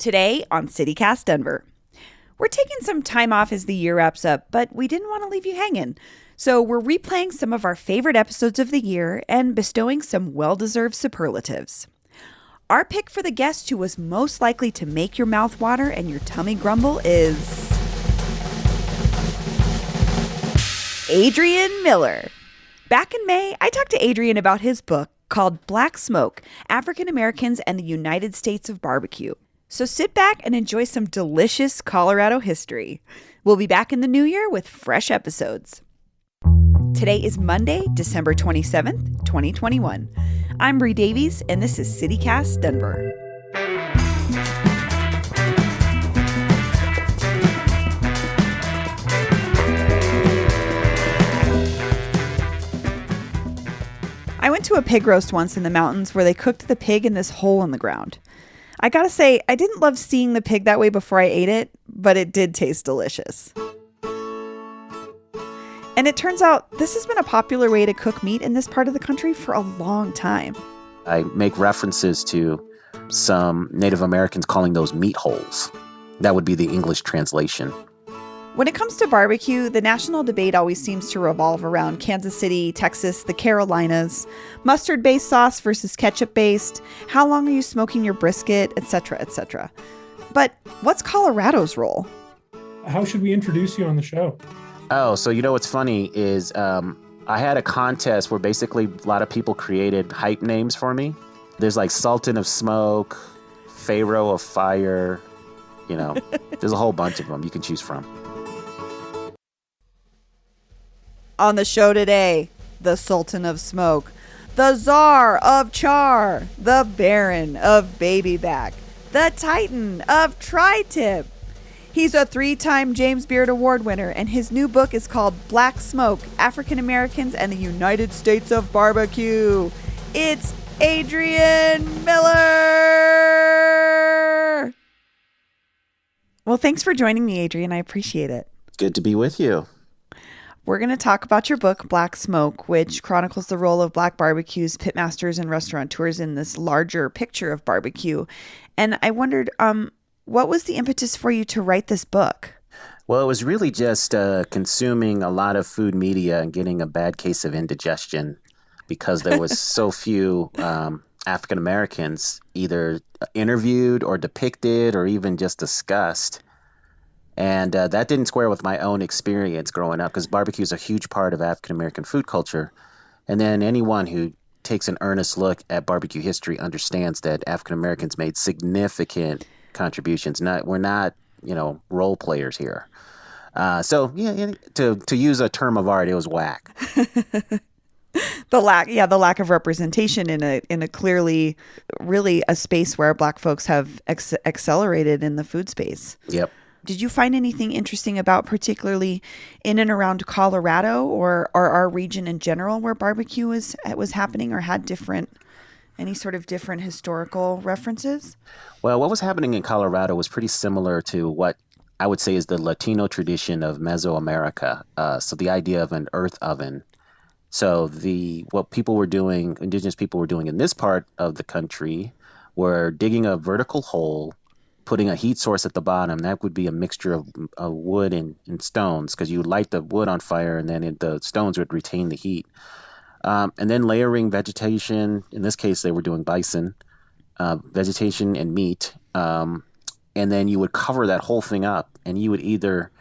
Today on CityCast Denver. We're taking some time off as the year wraps up, but we didn't want to leave you hanging. So we're replaying some of our favorite episodes of the year and bestowing some well-deserved superlatives. Our pick for the guest who was most likely to make your mouth water and your tummy grumble is Adrian Miller. Back in May, I talked to Adrian about his book called Black Smoke, African Americans and the United States of Barbecue. So sit back and enjoy some delicious Colorado history. We'll be back in the new year with fresh episodes. Today is Monday, December 27th, 2021. I'm Bree Davies, and this is CityCast Denver. I went to a pig roast once in the mountains where they cooked the pig in this hole in the ground. I gotta say, I didn't love seeing the pig that way before I ate it, but it did taste delicious. And it turns out this has been a popular way to cook meat in this part of the country for a long time. I make references to some Native Americans calling those meat holes. That would be the English translation. When it comes to barbecue, the national debate always seems to revolve around Kansas City, Texas, the Carolinas, mustard-based sauce versus ketchup-based, how long are you smoking your brisket, etc., etc. But what's Colorado's role? How should we introduce you on the show? Oh, so you know what's funny is I had a contest where basically a lot of people created hype names for me. There's like Sultan of Smoke, Pharaoh of Fire, you know, there's a whole bunch of them you can choose from. On the show today, the Sultan of Smoke, the Czar of Char, the Baron of Baby Back, the Titan of Tri-Tip. He's a 3-time James Beard Award winner, and his new book is called Black Smoke, African Americans and the United States of Barbecue. It's Adrian Miller! Well, thanks for joining me, Adrian. I appreciate it. Good to be with you. We're going to talk about your book, Black Smoke, which chronicles the role of Black barbecues, pitmasters, and restaurateurs in this larger picture of barbecue. And I wondered, what was the impetus for you to write this book? Well, it was really just consuming a lot of food media and getting a bad case of indigestion because there was so few African Americans either interviewed or depicted or even just discussed. And that didn't square with my own experience growing up because barbecue is a huge part of African American food culture. And then anyone who takes an earnest look at barbecue history understands that African Americans made significant contributions. We're not, role players here. So to use a term of art, it was whack. The lack of representation in a clearly, really a space where Black folks have accelerated in the food space. Yep. Did you find anything interesting about particularly in and around Colorado or our region in general where barbecue was happening or had any sort of different historical references? Well, what was happening in Colorado was pretty similar to what I would say is the Latino tradition of Mesoamerica. So the idea of an earth oven. So what people were doing, indigenous people were doing in this part of the country were digging a vertical hole, putting a heat source at the bottom. That would be a mixture of wood and stones because you would light the wood on fire and then the stones would retain the heat. And then layering vegetation. In this case, they were doing bison, vegetation and meat. And then you would cover that whole thing up. And you would either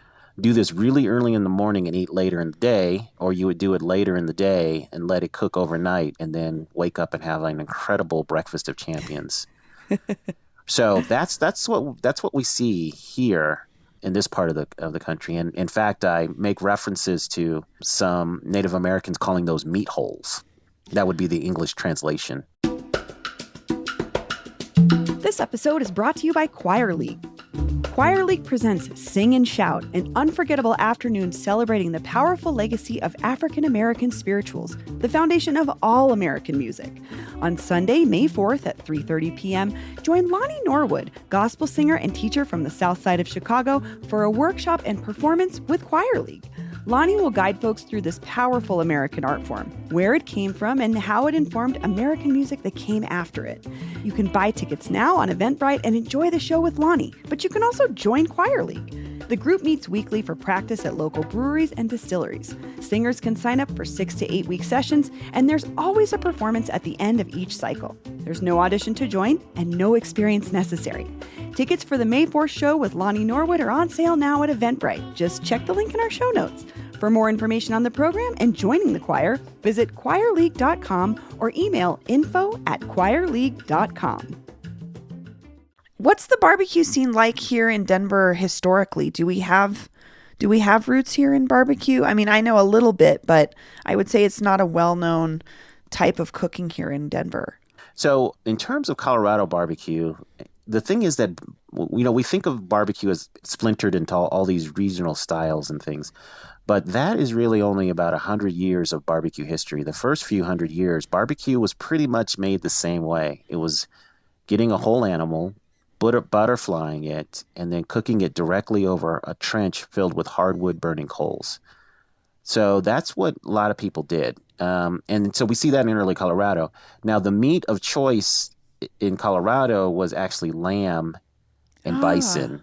do this really early in the morning and eat later in the day, or you would do it later in the day and let it cook overnight and then wake up and have an incredible breakfast of champions. So that's what we see here in this part of the country. And in fact, I make references to some Native Americans calling those meat holes. That would be the English translation. This episode is brought to you by Choir League. Choir League presents Sing and Shout, an unforgettable afternoon celebrating the powerful legacy of African American spirituals, the foundation of all American music. On Sunday, May 4th at 3:30 p.m., join Lonnie Norwood, gospel singer and teacher from the South Side of Chicago, for a workshop and performance with Choir League. Lonnie will guide folks through this powerful American art form, where it came from, and how it informed American music that came after it. You can buy tickets now on Eventbrite and enjoy the show with Lonnie, but you can also join Choir League. The group meets weekly for practice at local breweries and distilleries. Singers can sign up for 6 to 8 week sessions, and there's always a performance at the end of each cycle. There's no audition to join and no experience necessary. Tickets for the May 4th show with Lonnie Norwood are on sale now at Eventbrite. Just check the link in our show notes. For more information on the program and joining the choir, visit choirleague.com or email info@choirleague.com. What's the barbecue scene like here in Denver historically? Do we have roots here in barbecue? I mean, I know a little bit, but I would say it's not a well-known type of cooking here in Denver. So in terms of Colorado barbecue, the thing is that, we think of barbecue as splintered into all these regional styles and things, but that is really only about 100 years of barbecue history. The first few hundred years, barbecue was pretty much made the same way. It was getting a whole animal, butterflying it, and then cooking it directly over a trench filled with hardwood burning coals. So that's what a lot of people did. And so we see that in early Colorado. Now, the meat of choice in Colorado was actually lamb and bison.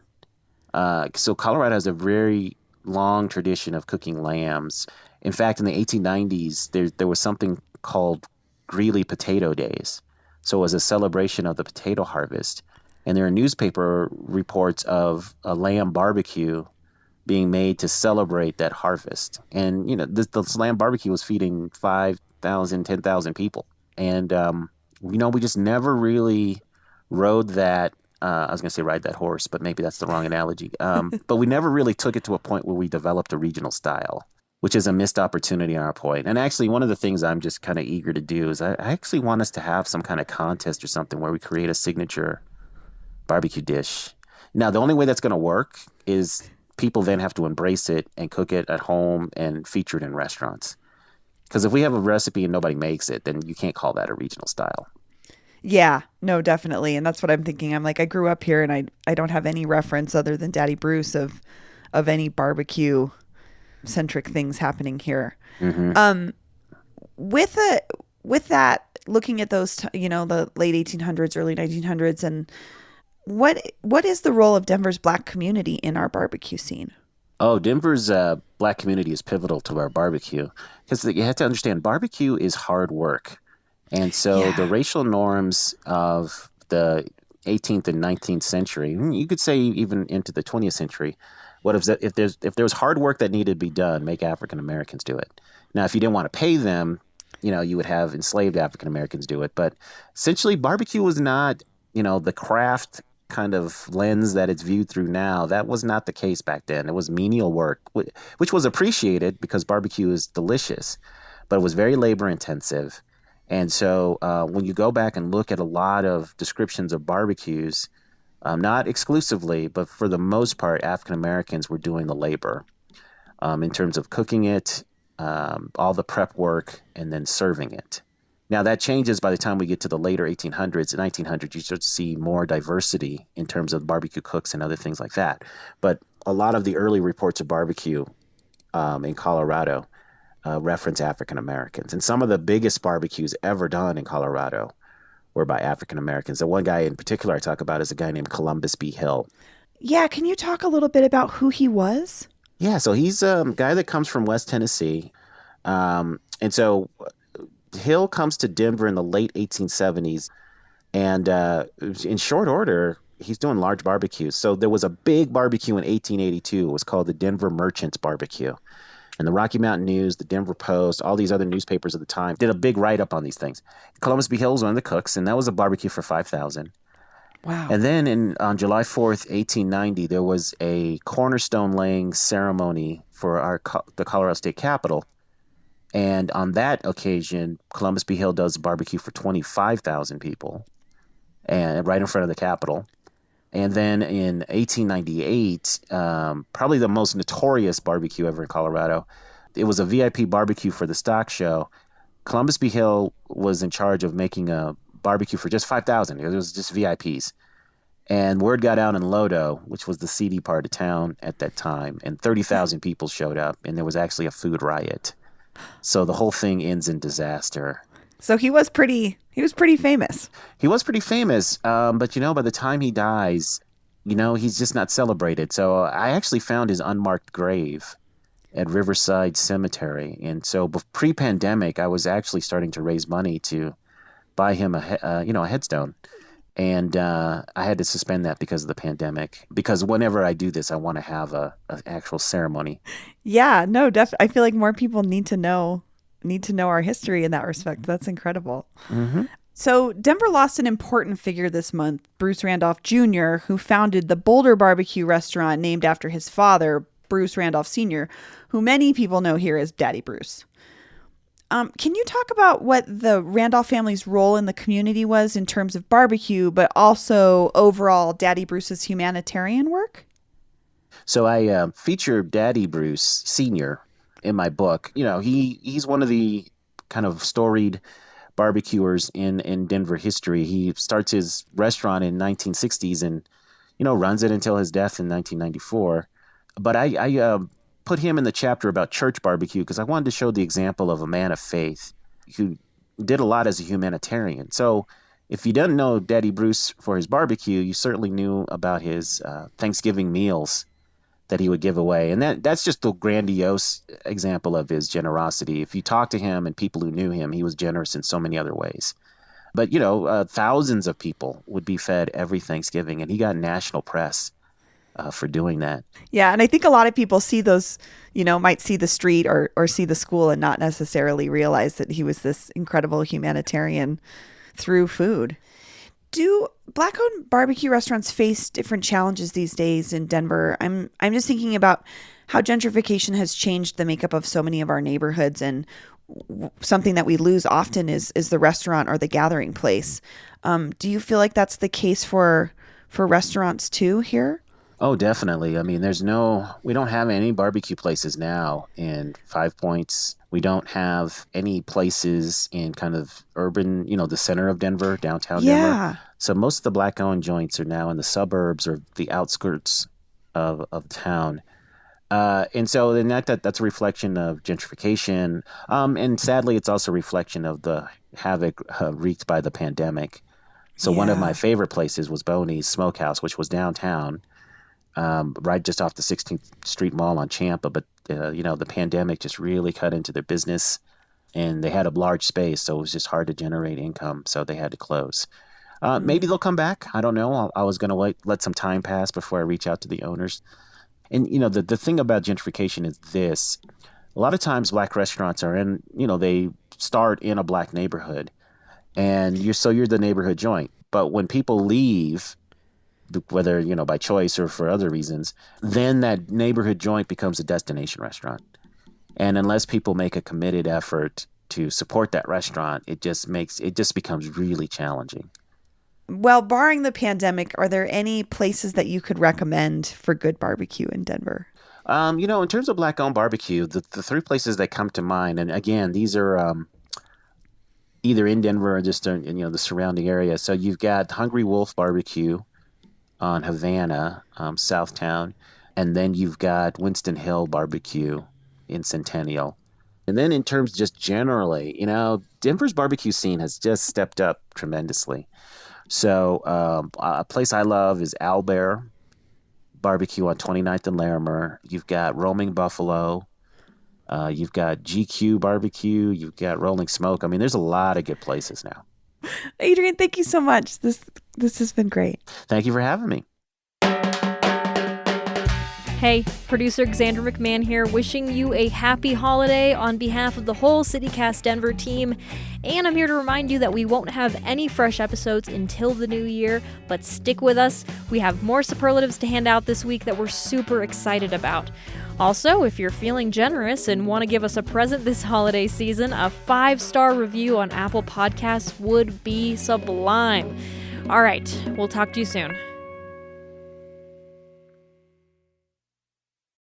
So Colorado has a very long tradition of cooking lambs. In fact, in the 1890s, there was something called Greeley Potato Days. So it was a celebration of the potato harvest. And there are newspaper reports of a lamb barbecue being made to celebrate that harvest. And, this lamb barbecue was feeding 5,000, 10,000 people. And, we just never really rode that. I was going to say ride that horse, but maybe that's the wrong analogy. But we never really took it to a point where we developed a regional style, which is a missed opportunity on our point. And actually, one of the things I'm just kind of eager to do is I actually want us to have some kind of contest or something where we create a signature barbecue dish. Now, the only way that's going to work is people then have to embrace it and cook it at home and feature it in restaurants. Because if we have a recipe and nobody makes it, then you can't call that a regional style. Yeah, no, definitely. And that's what I'm thinking. I'm like, I grew up here and I don't have any reference other than Daddy Bruce of any barbecue centric things happening here. Mm-hmm. With that, looking at those, the late 1800s, early 1900s, and what is the role of Denver's Black community in our barbecue scene? Oh, Denver's Black community is pivotal to our barbecue because you have to understand barbecue is hard work. And so the racial norms of the 18th and 19th century, you could say even into the 20th century, if there was hard work that needed to be done, make African Americans do it. Now, if you didn't want to pay them, you would have enslaved African Americans do it. But essentially, barbecue was not, the craft kind of lens that it's viewed through now. That was not the case back then. It was menial work, which was appreciated because barbecue is delicious, but it was very labor intensive. And so when you go back and look at a lot of descriptions of barbecues, not exclusively, but for the most part, African Americans were doing the labor in terms of cooking it, all the prep work, and then serving it. Now, that changes by the time we get to the later 1800s and 1900s. You start to see more diversity in terms of barbecue cooks and other things like that. But a lot of the early reports of barbecue in Colorado reference African Americans. And some of the biggest barbecues ever done in Colorado were by African Americans. The one guy in particular I talk about is a guy named Columbus B. Hill. Yeah, can you talk a little bit about who he was? Yeah, so he's a guy that comes from West Tennessee. And so Hill comes to Denver in the late 1870s. And in short order, he's doing large barbecues. So there was a big barbecue in 1882. It was called the Denver Merchants Barbecue. And the Rocky Mountain News, the Denver Post, all these other newspapers at the time did a big write-up on these things. Columbus B. Hill was one of the cooks, and that was a barbecue for 5,000. Wow. And then on July 4th, 1890, there was a cornerstone laying ceremony for the Colorado State Capitol. And on that occasion, Columbus B. Hill does a barbecue for 25,000 people, and right in front of the Capitol. And then in 1898, probably the most notorious barbecue ever in Colorado, it was a VIP barbecue for the stock show. Columbus B. Hill was in charge of making a barbecue for just 5,000. It was just VIPs. And word got out in Lodo, which was the seedy part of town at that time, and 30,000 people showed up, and there was actually a food riot. So the whole thing ends in disaster. So he was pretty famous. He was pretty famous, but by the time he dies, he's just not celebrated. So I actually found his unmarked grave at Riverside Cemetery, and so pre-pandemic, I was actually starting to raise money to buy him a headstone. And I had to suspend that because of the pandemic. Because whenever I do this, I want to have an actual ceremony. Yeah, no, I feel like more people need to know our history in that respect. That's incredible. Mm-hmm. So Denver lost an important figure this month, Bruce Randolph Jr., who founded the Boulder Barbecue restaurant named after his father, Bruce Randolph Sr., who many people know here as Daddy Bruce. Can you talk about what the Randolph family's role in the community was in terms of barbecue, but also overall Daddy Bruce's humanitarian work? So I feature Daddy Bruce Sr. in my book. He's one of the kind of storied barbecuers in Denver history. He starts his restaurant in 1960s and, runs it until his death in 1994. But I put him in the chapter about church barbecue because I wanted to show the example of a man of faith who did a lot as a humanitarian. So if you didn't know Daddy Bruce for his barbecue, you certainly knew about his Thanksgiving meals that he would give away. And that's just the grandiose example of his generosity. If you talk to him and people who knew him, he was generous in so many other ways. But, thousands of people would be fed every Thanksgiving, and he got national press for doing that. Yeah, and I think a lot of people see those, might see the street or see the school and not necessarily realize that he was this incredible humanitarian through food. Do Black-owned barbecue restaurants face different challenges these days in Denver? I'm just thinking about how gentrification has changed the makeup of so many of our neighborhoods, and something that we lose often is the restaurant or the gathering place. Do you feel like that's the case for restaurants too here? Oh, definitely. I mean, we don't have any barbecue places now in Five Points. We don't have any places in kind of urban, the center of Denver, downtown Denver. So most of the Black-owned joints are now in the suburbs or the outskirts of town. And so then that's a reflection of gentrification. And sadly, it's also a reflection of the havoc wreaked by the pandemic. So one of my favorite places was Boney's Smokehouse, which was downtown. Right just off the 16th Street Mall on Champa, but the pandemic just really cut into their business, and they had a large space, so it was just hard to generate income, so they had to close. Maybe they'll come back. I don't know. I was going to let some time pass before I reach out to the owners. And the thing about gentrification is this: a lot of times Black restaurants are in, they start in a Black neighborhood, and you're the neighborhood joint. But when people leave, whether by choice or for other reasons, then that neighborhood joint becomes a destination restaurant. And unless people make a committed effort to support that restaurant, it just becomes really challenging. Well, barring the pandemic, are there any places that you could recommend for good barbecue in Denver? In terms of Black-owned barbecue, the three places that come to mind, and again, these are either in Denver or just in the surrounding area. So you've got Hungry Wolf Barbecue on Havana, Southtown. And then you've got Winston Hill Barbecue in Centennial. And then in terms just generally, Denver's barbecue scene has just stepped up tremendously. So a place I love is Owlbear Barbecue on 29th and Larimer. You've got Roaming Buffalo. You've got GQ Barbecue. You've got Rolling Smoke. I mean, there's a lot of good places now. Adrian, thank you so much. This has been great. Thank you for having me. Hey, producer Xander McMahon here, wishing you a happy holiday on behalf of the whole CityCast Denver team. And I'm here to remind you that we won't have any fresh episodes until the new year, but stick with us. We have more superlatives to hand out this week that we're super excited about. Also, if you're feeling generous and want to give us a present this holiday season, a 5-star review on Apple Podcasts would be sublime. All right, we'll talk to you soon.